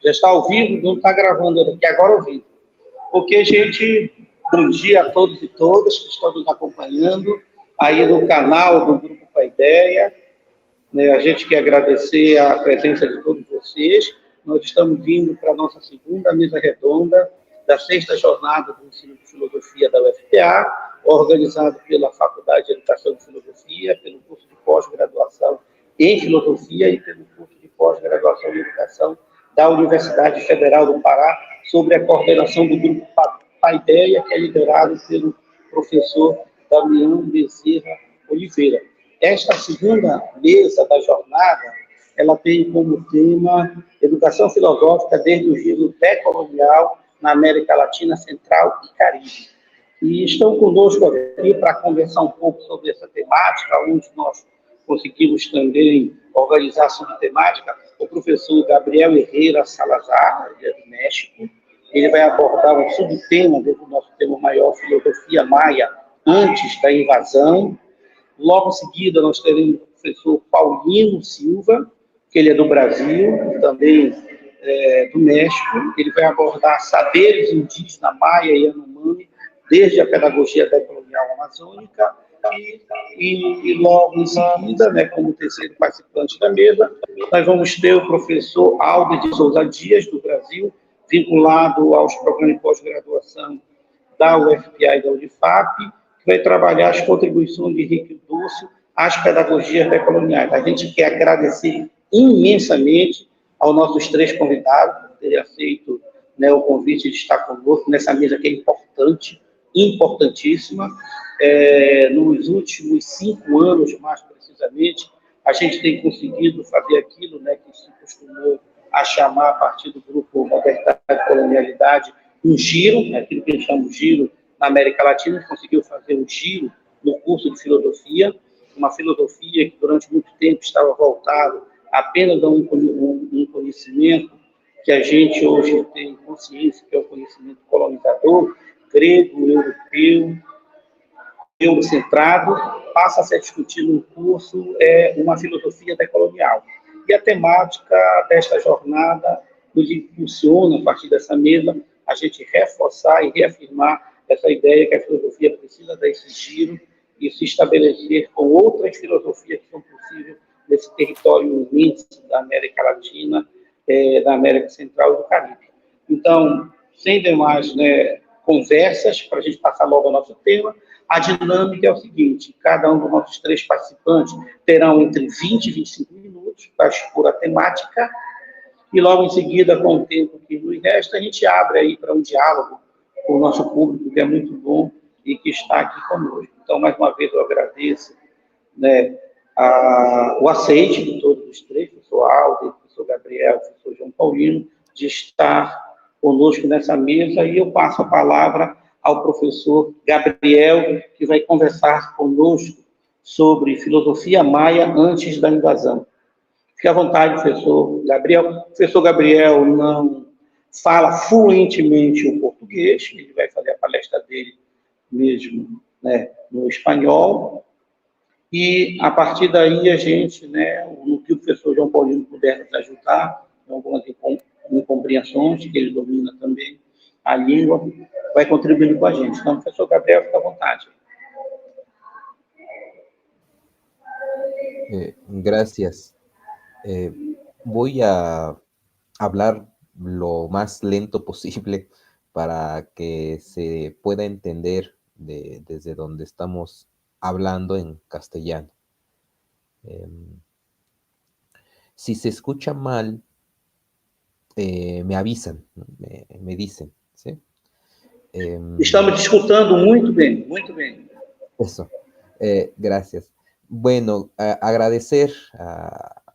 Já está ao vivo, não está gravando aqui agora ao vivo. Porque, gente, bom dia a todos e todas que estão nos acompanhando aí no canal do Grupo Paideia. Né? A gente quer agradecer a presença de todos vocês. Nós estamos vindo para a nossa segunda mesa redonda da sexta jornada do ensino de filosofia da UFPA, organizado pela Faculdade de Educação de Filosofia, pelo curso de pós-graduação em filosofia e pelo curso de pós-graduação em educação da Universidade Federal do Pará, sobre a coordenação do Grupo Paideia, que é liderado pelo professor Damião Bezerra Oliveira. Esta segunda mesa da jornada, ela tem como tema Educação Filosófica desde o giro decolonial na América Latina, Central e Caribe. E estão conosco aqui para conversar um pouco sobre essa temática, onde nós conseguimos também organizar sobre temática, o professor Gabriel Herrera Salazar, ele é do México. Ele vai abordar um subtema dentro do nosso tema maior, Filosofia Maia, antes da invasão. Logo em seguida, nós teremos o professor Paulino Silva, que ele é do Brasil, também do México. Ele vai abordar saberes indígenas Maia e Yanomami, desde a pedagogia decolonial amazônica, e logo em seguida, né, como terceiro participante da mesa, nós vamos ter o professor Aldo de Souza Dias, do Brasil, vinculado aos programas de pós-graduação da UFPA e da Unifap, que vai trabalhar as contribuições de Henrique Dúcio às pedagogias decoloniais. A gente quer agradecer imensamente aos nossos três convidados por terem aceito, né, o convite de estar conosco nessa mesa que é importante, importantíssima. Nos últimos 5 anos, mais precisamente, a gente tem conseguido fazer aquilo, né, que se costumou a chamar, a partir do grupo Modernidade e Colonialidade, um giro, né, aquilo que a gente chama de giro na América Latina. A gente conseguiu fazer um giro no curso de filosofia, uma filosofia que durante muito tempo estava voltado apenas a um conhecimento que a gente hoje tem consciência, que é o conhecimento colonizador, grego, europeu, eurocentrado, passa a ser discutido no curso uma filosofia decolonial. E a temática desta jornada nos impulsiona, a partir dessa mesa, a gente reforçar e reafirmar essa ideia que a filosofia precisa dar esse giro e se estabelecer com outras filosofias que são possíveis nesse território imenso da América Latina, da América Central e do Caribe. Então, sem demais, né, conversas, para a gente passar logo ao nosso tema, a dinâmica é o seguinte: cada um dos nossos três participantes terão entre 20 e 25 minutos para expor a temática, e logo em seguida, com o tempo que nos resta, a gente abre aí para um diálogo com o nosso público, que é muito bom e que está aqui conosco. Então, mais uma vez, eu agradeço, né, o aceite de todos os três, professor Aldo, professor Gabriel, professor João Paulino, de estar conosco nessa mesa, e eu passo a palavra ao professor Gabriel, que vai conversar conosco sobre filosofia maia antes da invasão. Fique à vontade, professor Gabriel. O professor Gabriel não fala fluentemente o português, ele vai fazer a palestra dele mesmo, né, no espanhol, e a partir daí a gente, né, no que o professor João Paulino puder nos ajudar, em algumas incompreensões, que ele domina também a língua, vai contribuindo com a gente. Então, professor Gabriel, fica à vontade. Gracias. Voy a hablar lo más lento posible para que se pueda entender desde donde estamos hablando en castellano. Si se escucha mal, me avisan, me dicen, ¿sí? Estamos te escutando muito bem, muito bem. Eso, gracias. Bueno, agradecer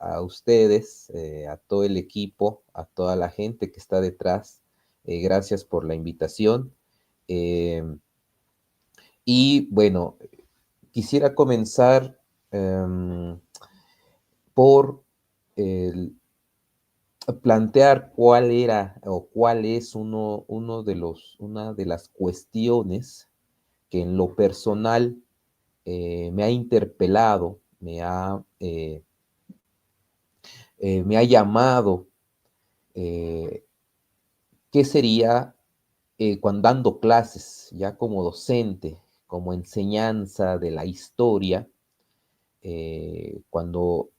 a ustedes, a todo el equipo, a toda la gente que está detrás. Gracias por la invitación. Y bueno, quisiera comenzar por plantear cuál era o cuál es una de las cuestiones que en lo personal me ha interpelado, me ha llamado ¿qué sería cuando dando clases, ya como docente, como enseñanza de la historia, cuando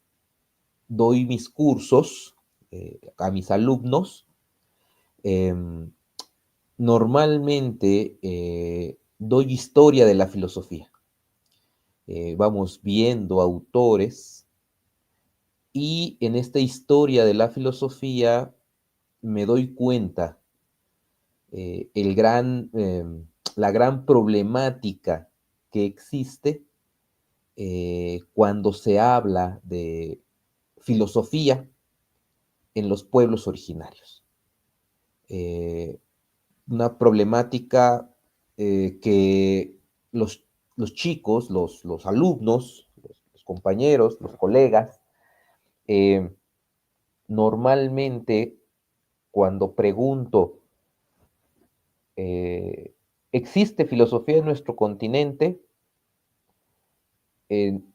doy mis cursos a mis alumnos, normalmente doy historia de la filosofía. Vamos viendo autores y en esta historia de la filosofía me doy cuenta la gran problemática que existe cuando se habla de filosofía en los pueblos originarios. Eh, una problemática que los, los chicos, los alumnos, los compañeros, los colegas, eh, normalmente cuando pregunto, ¿existe filosofía en nuestro continente?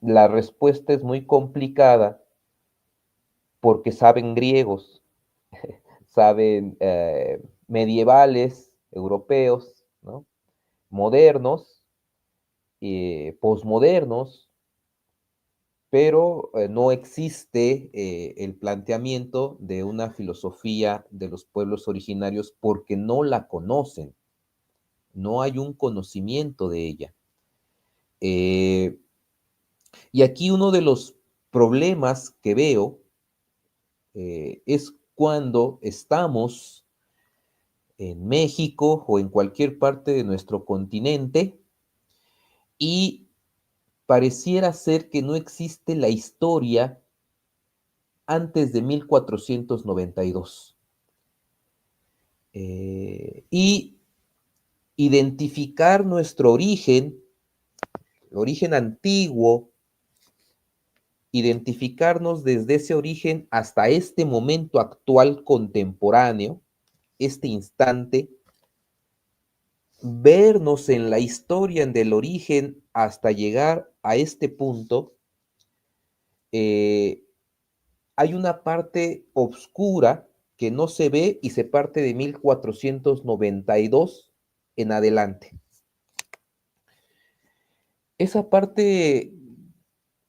La respuesta es muy complicada porque saben griegos, saben medievales, europeos, ¿no? Modernos, posmodernos, pero no existe el planteamiento de una filosofía de los pueblos originarios porque no la conocen, no hay un conocimiento de ella. Y aquí uno de los problemas que veo es cuando estamos en México o en cualquier parte de nuestro continente y pareciera ser que no existe la historia antes de 1492. Y identificar nuestro origen, el origen antiguo, identificarnos desde ese origen hasta este momento actual contemporáneo, este instante, vernos en la historia del origen hasta llegar a este punto, hay una parte oscura que no se ve y se parte de 1492 en adelante. Esa parte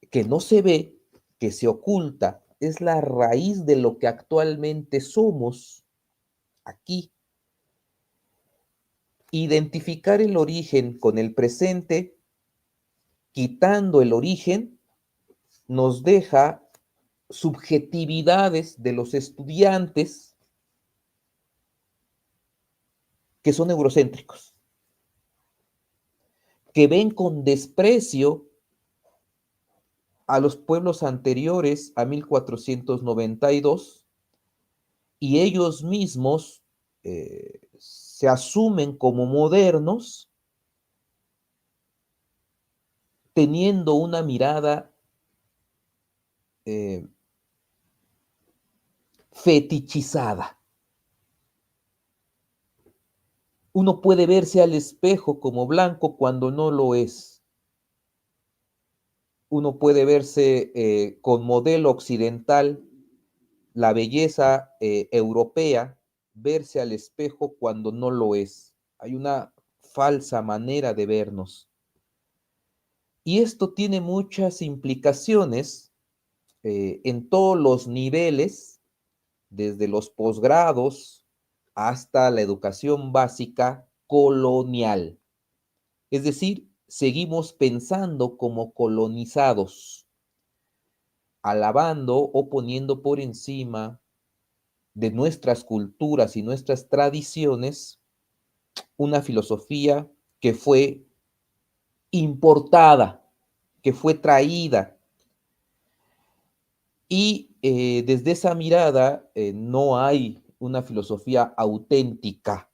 que no se ve, que se oculta, es la raíz de lo que actualmente somos aquí. Identificar el origen con el presente, quitando el origen, nos deja subjetividades de los estudiantes que son eurocéntricos, que ven con desprecio a los pueblos anteriores a 1492 y ellos mismos se asumen como modernos teniendo una mirada eh, fetichizada. Uno puede verse al espejo como blanco cuando no lo es. Uno puede verse con modelo occidental, la belleza europea, verse al espejo cuando no lo es. Hay una falsa manera de vernos. Y esto tiene muchas implicaciones en todos los niveles, desde los posgrados hasta la educación básica colonial. Es decir, seguimos pensando como colonizados, alabando o poniendo por encima de nuestras culturas y nuestras tradiciones una filosofía que fue importada, que fue traída. Y desde esa mirada no hay una filosofía auténtica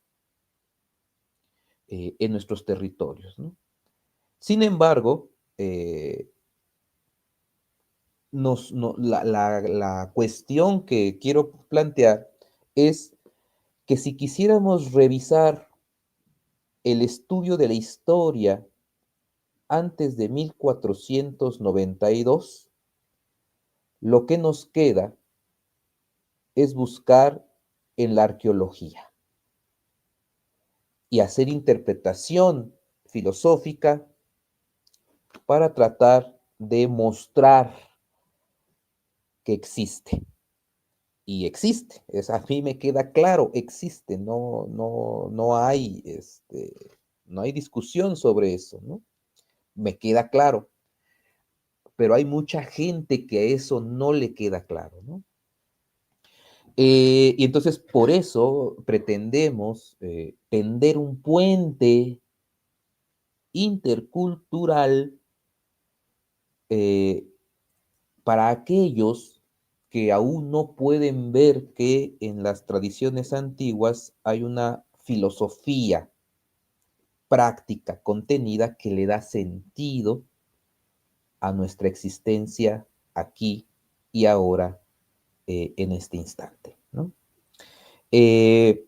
en nuestros territorios, ¿no? Sin embargo, la cuestión que quiero plantear es que si quisiéramos revisar el estudio de la historia antes de 1492, lo que nos queda es buscar en la arqueología y hacer interpretación filosófica para tratar de mostrar que existe. Y existe, a mí me queda claro, existe, no hay, no hay discusión sobre eso, ¿no? Me queda claro, pero hay mucha gente que a eso no le queda claro, ¿no? Y entonces por eso pretendemos tender un puente intercultural eh, para aquellos que aún no pueden ver que en las tradiciones antiguas hay una filosofía práctica contenida que le da sentido a nuestra existencia aquí y ahora en este instante, ¿no? Eh,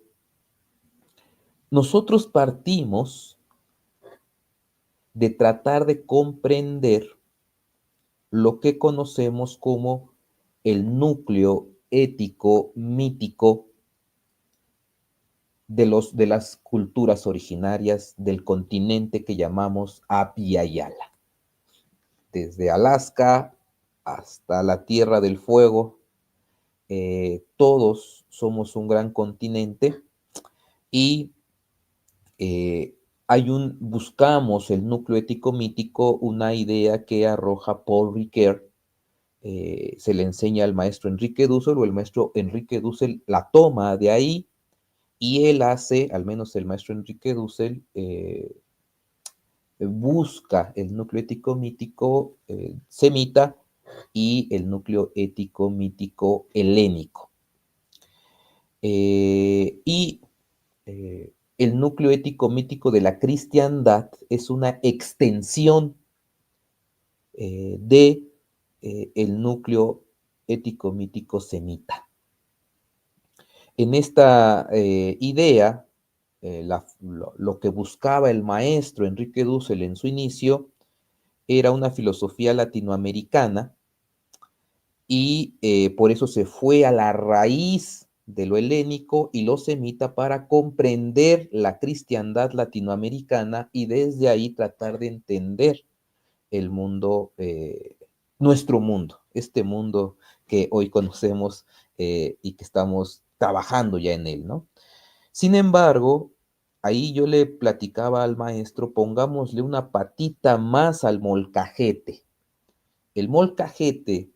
nosotros partimos de tratar de comprender lo que conocemos como el núcleo ético mítico de las culturas originarias del continente que llamamos Abya Yala. Desde Alaska hasta la Tierra del Fuego, todos somos un gran continente y buscamos el núcleo ético mítico, una idea que arroja Paul Ricoeur, se le enseña al maestro Enrique Dussel, o el maestro Enrique Dussel la toma de ahí, y él hace, al menos el maestro Enrique Dussel, busca el núcleo ético mítico semita y el núcleo ético mítico helénico. Y el núcleo ético mítico de la cristiandad es una extensión de el núcleo ético mítico semita. En esta idea, lo que buscaba el maestro Enrique Dussel en su inicio era una filosofía latinoamericana y por eso se fue a la raíz de lo helénico y lo semita para comprender la cristiandad latinoamericana y desde ahí tratar de entender el mundo, nuestro mundo, este mundo que hoy conocemos y que estamos trabajando ya en él, ¿no? Sin embargo, ahí yo le platicaba al maestro, pongámosle una patita más al molcajete. El molcajete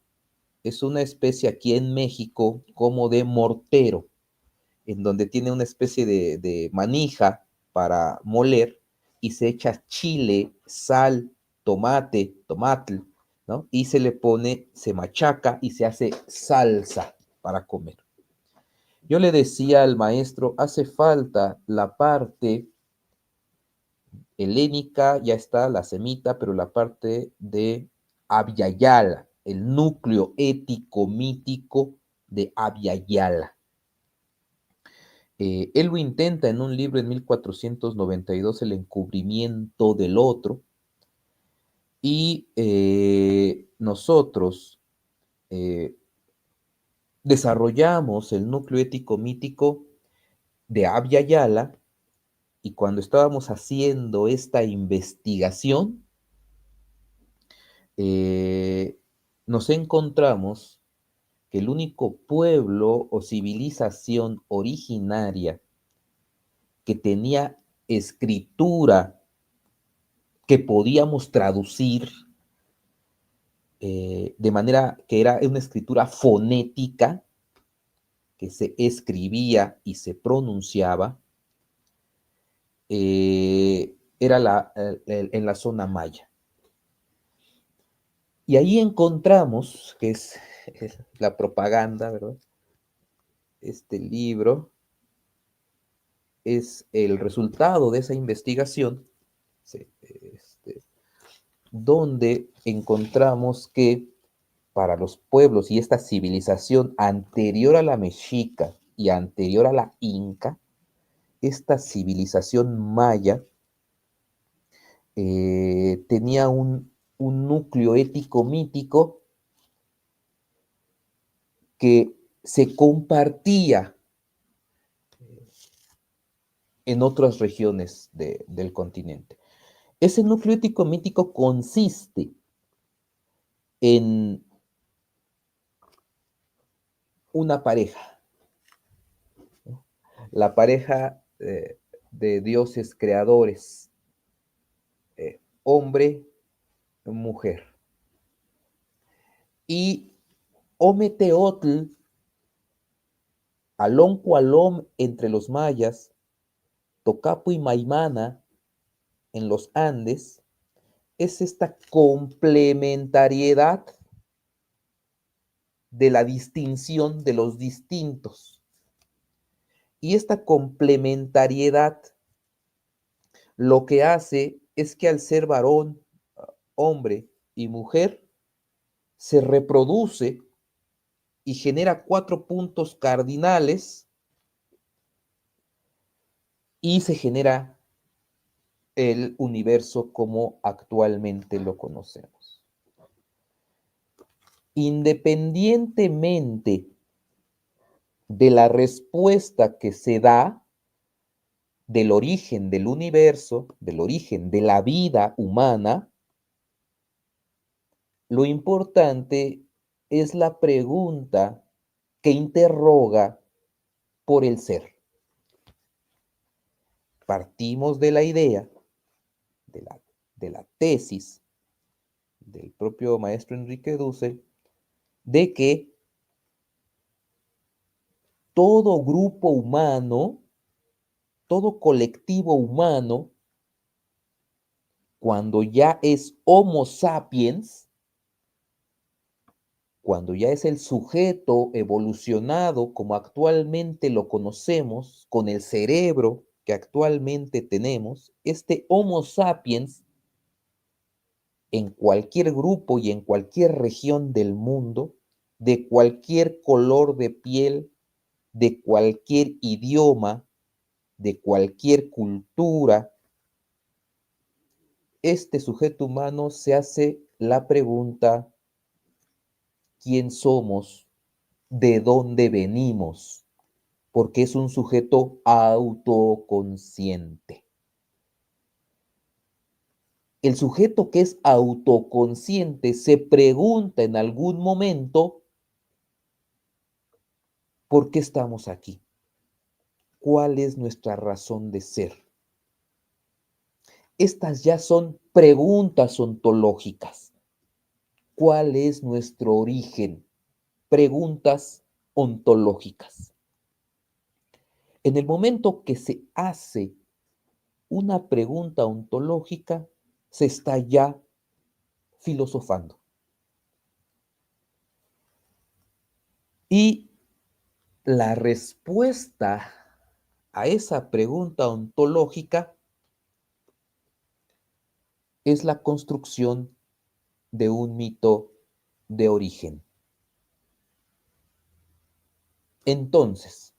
es una especie aquí en México como de mortero, en donde tiene una especie de manija para moler y se echa chile, sal, tomate, ¿no? Y se le pone, se machaca y se hace salsa para comer. Yo le decía al maestro, hace falta la parte helénica, ya está la semita, pero la parte de Abya Yala, el núcleo ético mítico de Abya Yala. Él lo intenta en un libro en 1492, El encubrimiento del otro, y nosotros desarrollamos el núcleo ético mítico de Abya Yala, y cuando estábamos haciendo esta investigación, nos encontramos que el único pueblo o civilización originaria que tenía escritura que podíamos traducir de manera que era una escritura fonética, que se escribía y se pronunciaba, era en la zona maya. Y ahí encontramos, que es la propaganda, ¿verdad? Este libro es el resultado de esa investigación, donde encontramos que para los pueblos y esta civilización anterior a la mexica y anterior a la inca, esta civilización maya tenía un núcleo ético mítico que se compartía en otras regiones del continente. Ese núcleo ético-mítico consiste en una pareja, ¿no? La pareja de dioses creadores, hombre, mujer. Y Ometeotl, Aloncualom entre los mayas, Tocapu y Maimana en los Andes, es esta complementariedad de la distinción de los distintos. Y esta complementariedad lo que hace es que al ser varón, hombre y mujer, se reproduce y genera 4 puntos cardinales y se genera el universo como actualmente lo conocemos. Independientemente de la respuesta que se da del origen del universo, del origen de la vida humana, lo importante es la pregunta que interroga por el ser. Partimos de la idea, de la tesis del propio maestro Enrique Dussel, de que todo grupo humano, todo colectivo humano, cuando ya es Homo sapiens, cuando ya es el sujeto evolucionado como actualmente lo conocemos, con el cerebro que actualmente tenemos, este Homo sapiens, en cualquier grupo y en cualquier región del mundo, de cualquier color de piel, de cualquier idioma, de cualquier cultura, este sujeto humano se hace la pregunta: ¿quién somos? ¿De dónde venimos? Porque es un sujeto autoconsciente. El sujeto que es autoconsciente se pregunta en algún momento: ¿por qué estamos aquí? ¿Cuál es nuestra razón de ser? Estas ya son preguntas ontológicas. ¿Cuál es nuestro origen? Preguntas ontológicas. En el momento que se hace una pregunta ontológica, se está ya filosofando. Y la respuesta a esa pregunta ontológica es la construcción de un mito de origen. Entonces,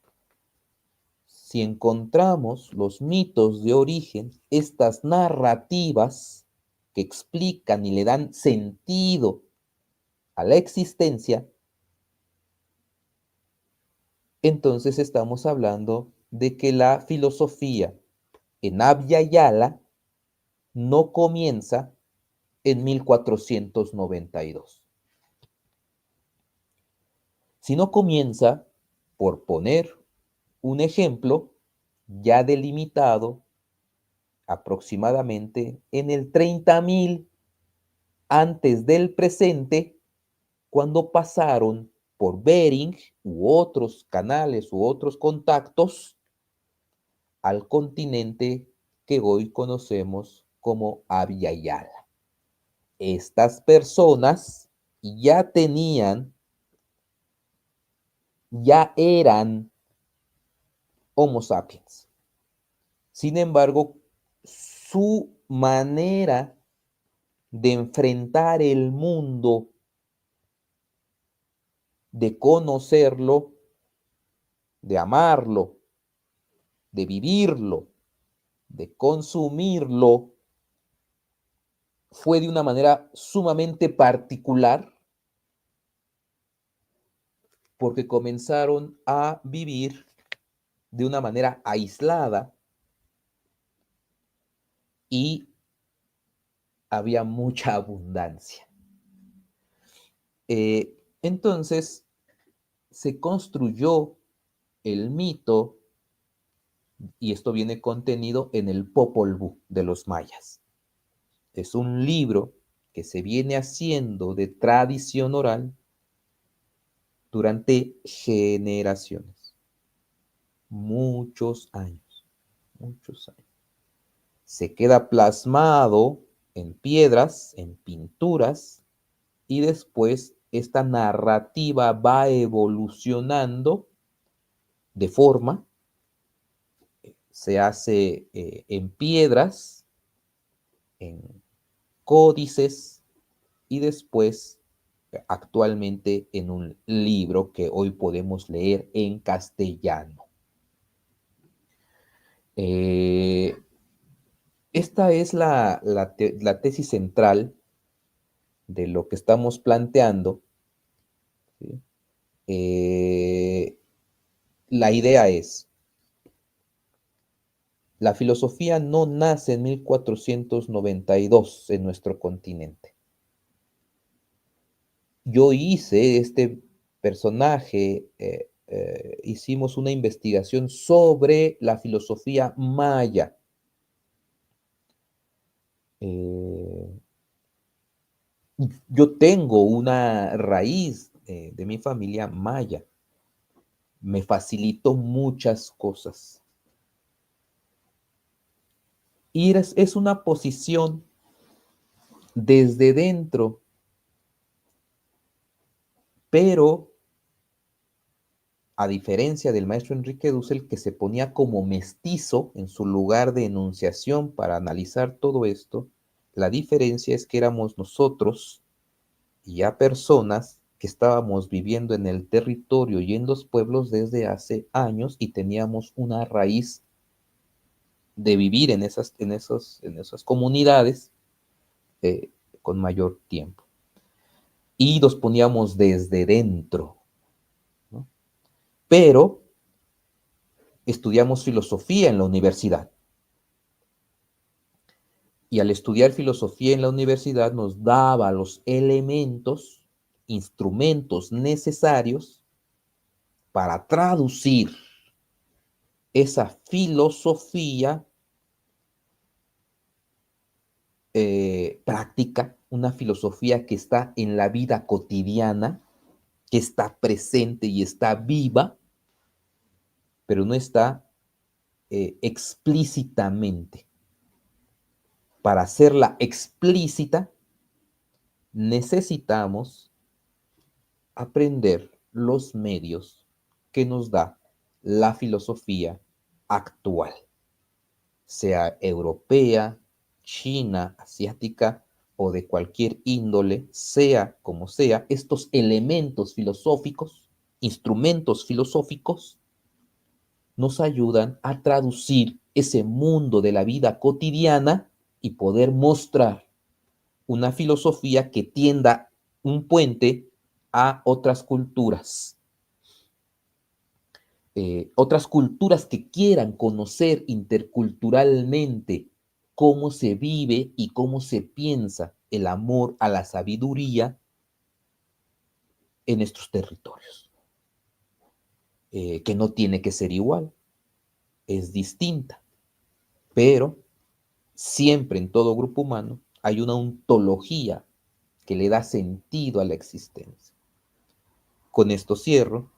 si encontramos los mitos de origen, estas narrativas que explican y le dan sentido a la existencia, entonces estamos hablando de que la filosofía en Abya Yala no comienza en 1492, sino comienza, por poner un ejemplo, ya delimitado aproximadamente en el 30.000 antes del presente, cuando pasaron por Bering u otros canales u otros contactos al continente que hoy conocemos como Abya Yala. Estas personas ya tenían, ya eran Homo sapiens. Sin embargo, su manera de enfrentar el mundo, de conocerlo, de amarlo, de vivirlo, de consumirlo, fue de una manera sumamente particular, porque comenzaron a vivir de una manera aislada y había mucha abundancia. Entonces se construyó el mito, y esto viene contenido en el Popol Vuh de los mayas. Es un libro que se viene haciendo de tradición oral durante generaciones, muchos años, muchos años. Se queda plasmado en piedras, en pinturas, y después esta narrativa va evolucionando de forma, se hace en piedras, en códices y después actualmente en un libro que hoy podemos leer en castellano. Esta es la tesis central de lo que estamos planteando, ¿sí? La idea es, la filosofía no nace en 1492 en nuestro continente. Yo hice este personaje, hicimos una investigación sobre la filosofía maya. Yo tengo una raíz de mi familia maya. Me facilitó muchas cosas. Y es una posición desde dentro, pero a diferencia del maestro Enrique Dussel, que se ponía como mestizo en su lugar de enunciación para analizar todo esto, la diferencia es que éramos nosotros, ya personas que estábamos viviendo en el territorio y en los pueblos desde hace años y teníamos una raíz de vivir en esas comunidades con mayor tiempo. Y nos poníamos desde dentro, ¿no? Pero estudiamos filosofía en la universidad. Y al estudiar filosofía en la universidad nos daba los elementos, instrumentos necesarios para traducir esa filosofía práctica, una filosofía que está en la vida cotidiana, que está presente y está viva, pero no está explícitamente. Para hacerla explícita, necesitamos aprender los medios que nos da la filosofía actual, sea europea, china, asiática o de cualquier índole, sea como sea, estos elementos filosóficos, instrumentos filosóficos, nos ayudan a traducir ese mundo de la vida cotidiana y poder mostrar una filosofía que tienda un puente a otras culturas. Otras culturas que quieran conocer interculturalmente cómo se vive y cómo se piensa el amor a la sabiduría en estos territorios. Que no tiene que ser igual, es distinta, pero siempre en todo grupo humano hay una ontología que le da sentido a la existencia. Con esto cierro.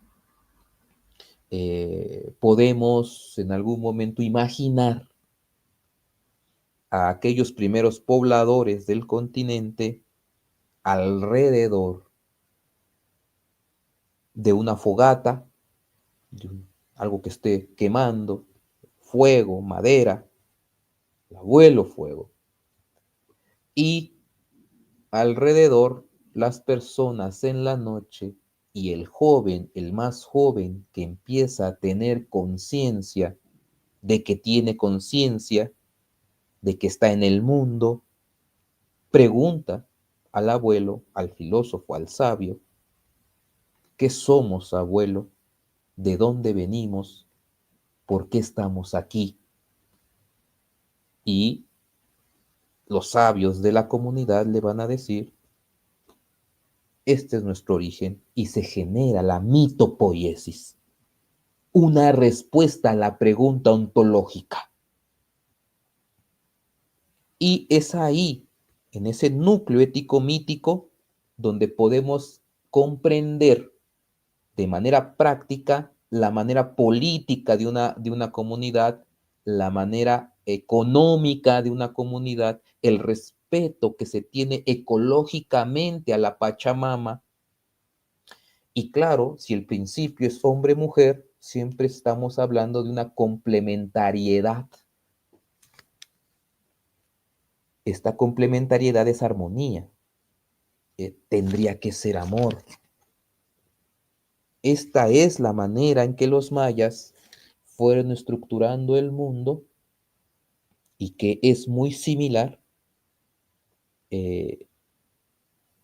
Podemos en algún momento imaginar a aquellos primeros pobladores del continente alrededor de una fogata, algo que esté quemando, fuego, madera, el abuelo fuego, y alrededor las personas en la noche y el joven, el más joven, que empieza a tener conciencia de que tiene conciencia, de que está en el mundo, pregunta al abuelo, al filósofo, al sabio, ¿qué somos, abuelo? ¿De dónde venimos? por qué estamos aquí. Y los sabios de la comunidad le van a decir, este es nuestro origen, y se genera la mitopoiesis, una respuesta a la pregunta ontológica. Y es ahí, en ese núcleo ético-mítico, donde podemos comprender de manera práctica la manera política de una comunidad, la manera económica de una comunidad, el respeto que se tiene ecológicamente a la Pachamama. Y claro, si el principio es hombre-mujer, siempre estamos hablando de una complementariedad. Esta complementariedad es armonía. Tendría que ser amor. Esta es la manera en que los mayas fueron estructurando el mundo y que es muy similar,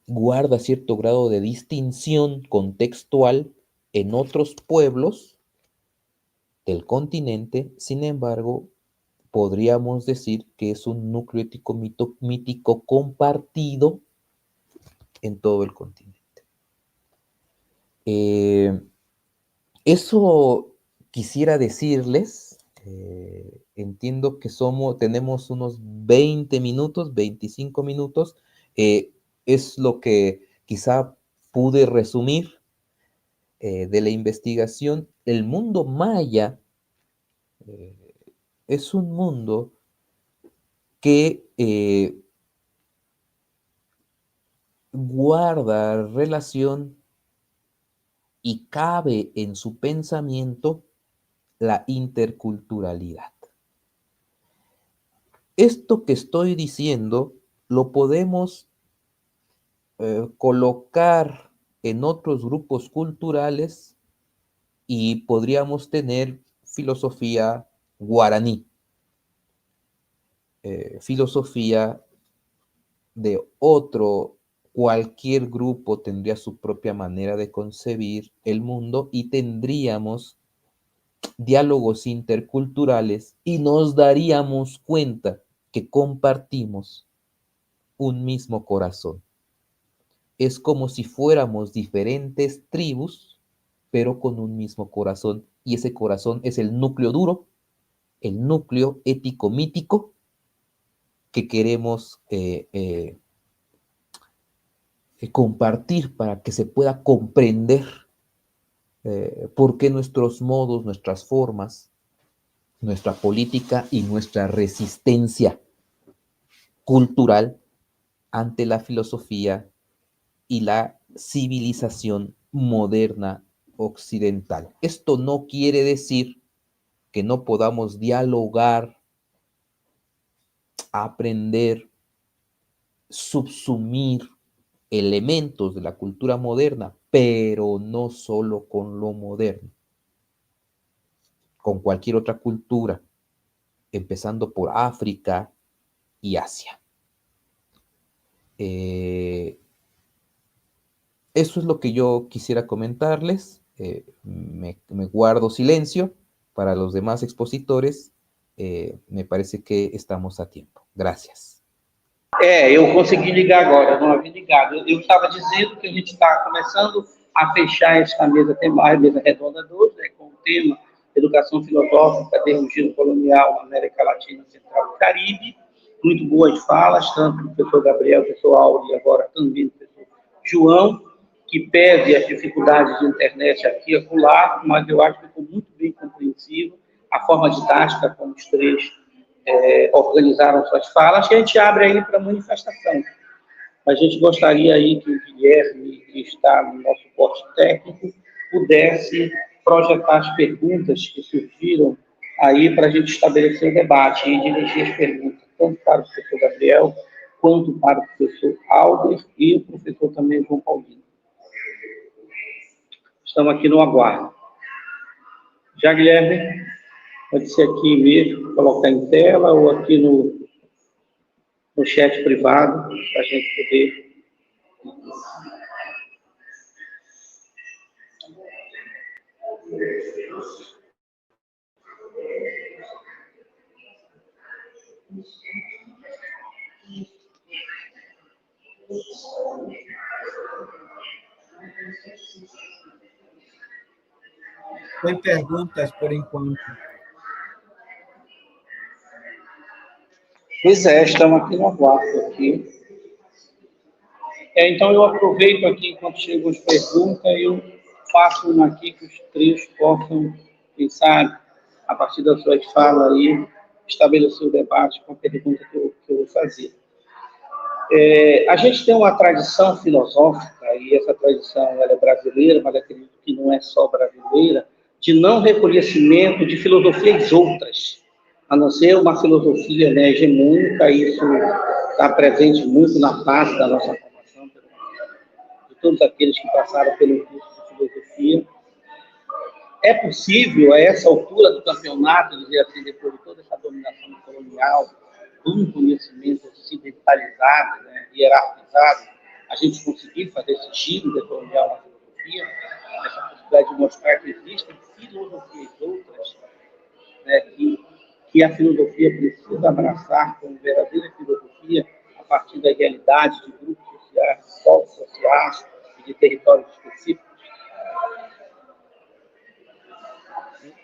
guarda cierto grado de distinción contextual en otros pueblos del continente. Sin embargo, podríamos decir que es un núcleo ético mítico compartido en todo el continente. Eso quisiera decirles. Entiendo que tenemos unos 20 minutos, 25 minutos. Es lo que quizá pude resumir de la investigación. El mundo maya es un mundo que guarda relación y cabe en su pensamiento la interculturalidad. Esto que estoy diciendo lo podemos colocar en otros grupos culturales y podríamos tener filosofía guaraní, filosofía de cualquier grupo tendría su propia manera de concebir el mundo y tendríamos diálogos interculturales y nos daríamos cuenta que compartimos un mismo corazón. Es como si fuéramos diferentes tribus, pero con un mismo corazón, y ese corazón es el núcleo duro, el núcleo ético-mítico que queremos compartir para que se pueda comprender por qué nuestros modos, nuestras formas, nuestra política y nuestra resistencia cultural ante la filosofía y la civilización moderna occidental. Esto no quiere decir que no podamos dialogar, aprender, subsumir elementos de la cultura moderna, pero no solo con lo moderno, con cualquier otra cultura, empezando por África y Asia. Eso es lo que yo quisiera comentarles. Me guardo silencio para los demás expositores. Me parece que estamos a tiempo. Gracias. Eu consegui ligar agora, não havia ligado. Eu estava dizendo que a gente está começando a fechar esta mesa, a mesa redonda 2, né, com o tema Educação Filosófica, Derrubismo Colonial na América Latina, Central e Caribe. Muito boas falas, tanto do professor Gabriel, do professor Auri, e agora também do professor João, que pese as dificuldades de internet aqui e acolá, mas eu acho que ficou muito bem compreensivo a forma didática como os três organizaram suas falas, que a gente abre aí para manifestação. A gente gostaria aí que o Guilherme, que está no nosso suporte técnico, pudesse projetar as perguntas que surgiram aí para a gente estabelecer o debate e dirigir as perguntas, tanto para o professor Gabriel, quanto para o professor Alder e o professor também João Paulino. Estamos aqui no aguardo. Já, Guilherme? Pode ser aqui mesmo, colocar em tela ou aqui no chat privado, para a gente poder... Sem perguntas por enquanto. Pois é, estamos aqui no aguardo aqui. Então eu aproveito aqui enquanto chegam as perguntas, eu faço uma aqui que os três possam, quem sabe, a partir das suas falas aí, estabelecer o debate com a pergunta que eu vou fazer. A gente tem uma tradição filosófica, e essa tradição ela é brasileira, mas acredito que não é só brasileira, de não reconhecimento de filosofias outras, a não ser uma filosofia, né, hegemônica. Isso está presente muito na base da nossa formação, de todos aqueles que passaram pelo curso de filosofia. É possível, a essa altura do campeonato, dizer assim, depois de toda essa dominação colonial, um conhecimento ocidentalizado, né, hierarquizado, a gente conseguir fazer esse giro decolonial na filosofia, essa possibilidade de mostrar que existem filosofias outras, né, que a filosofia precisa abraçar como verdadeira filosofia a partir da realidade de grupos sociais, de povos sociais e de territórios específicos.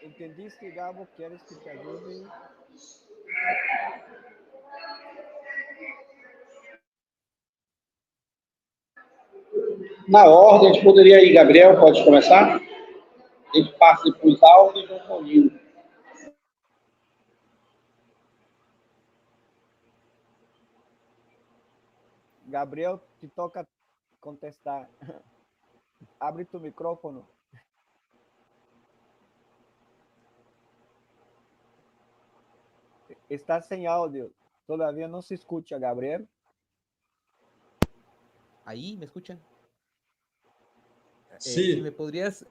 Entendiste, Gabo? Queres que te ajude? Na ordem, a gente poderia ir, Gabriel, pode começar? A gente passa depois áudio e João Paulino. Gabriel, te toca contestar. Abre tu micrófono. Está sem áudio. Todavía no se escucha, Gabriel. ¿Ahí me escuchan? Sí. Si me podrías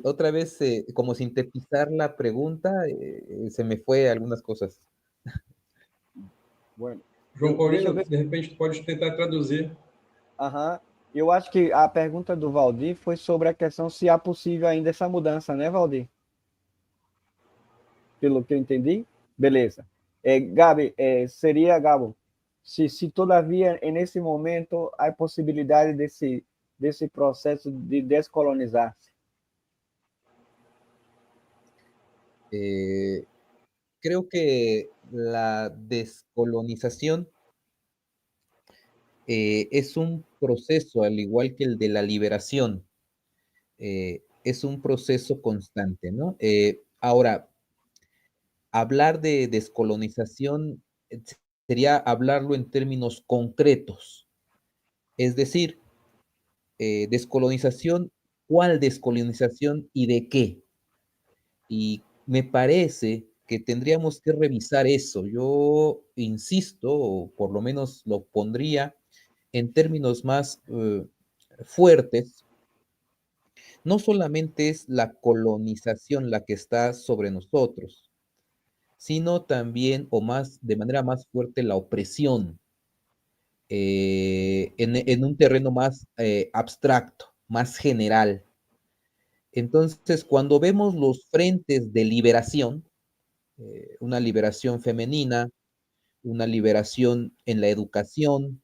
otra vez como sintetizar la pregunta, se me fue algunas cosas. Bueno. João Paulino, de repente pode tentar traduzir. Aham. Eu acho que a pergunta do Valdir foi sobre a questão se há possível ainda essa mudança, né, Valdir? Pelo que eu entendi? Beleza. Gabi, seria, Gabo, se todavia, nesse momento, há possibilidade desse processo de descolonizar-se? Creo que la descolonización es un proceso, al igual que el de la liberación, es un proceso constante, ¿no? Ahora, hablar de descolonización sería hablarlo en términos concretos, es decir, descolonización, ¿cuál descolonización y de qué? Y me parece que tendríamos que revisar eso. Yo insisto, o por lo menos lo pondría en términos más fuertes. No solamente es la colonización la que está sobre nosotros, sino también, o más, de manera más fuerte, la opresión en un terreno más abstracto, más general. Entonces, cuando vemos los frentes de liberación, una liberación femenina, una liberación en la educación,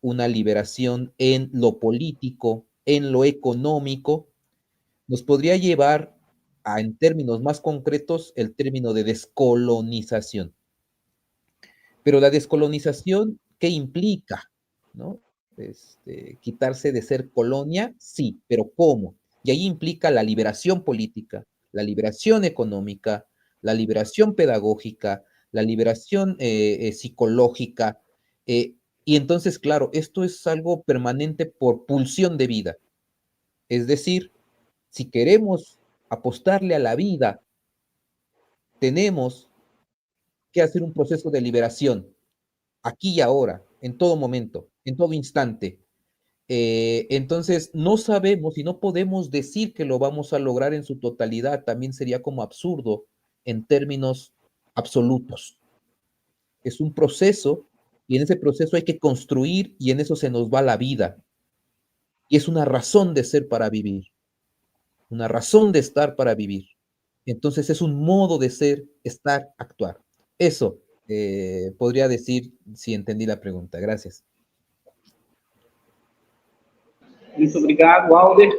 una liberación en lo político, en lo económico, nos podría llevar a, en términos más concretos, el término de descolonización. Pero la descolonización, ¿qué implica? ¿No? Quitarse de ser colonia, sí, pero ¿cómo? Y ahí implica la liberación política, la liberación económica, la liberación pedagógica, la liberación psicológica. Y entonces, claro, esto es algo permanente por pulsión de vida. Es decir, si queremos apostarle a la vida, tenemos que hacer un proceso de liberación, aquí y ahora, en todo momento, en todo instante. Entonces, no sabemos y no podemos decir que lo vamos a lograr en su totalidad. También sería como absurdo en términos absolutos. Es un proceso y en ese proceso hay que construir y en eso se nos va la vida. Y es una razón de ser para vivir, una razón de estar para vivir. Entonces es un modo de ser, estar, actuar. Eso podría decir si entendí la pregunta. Gracias. Muito obrigado, Alder.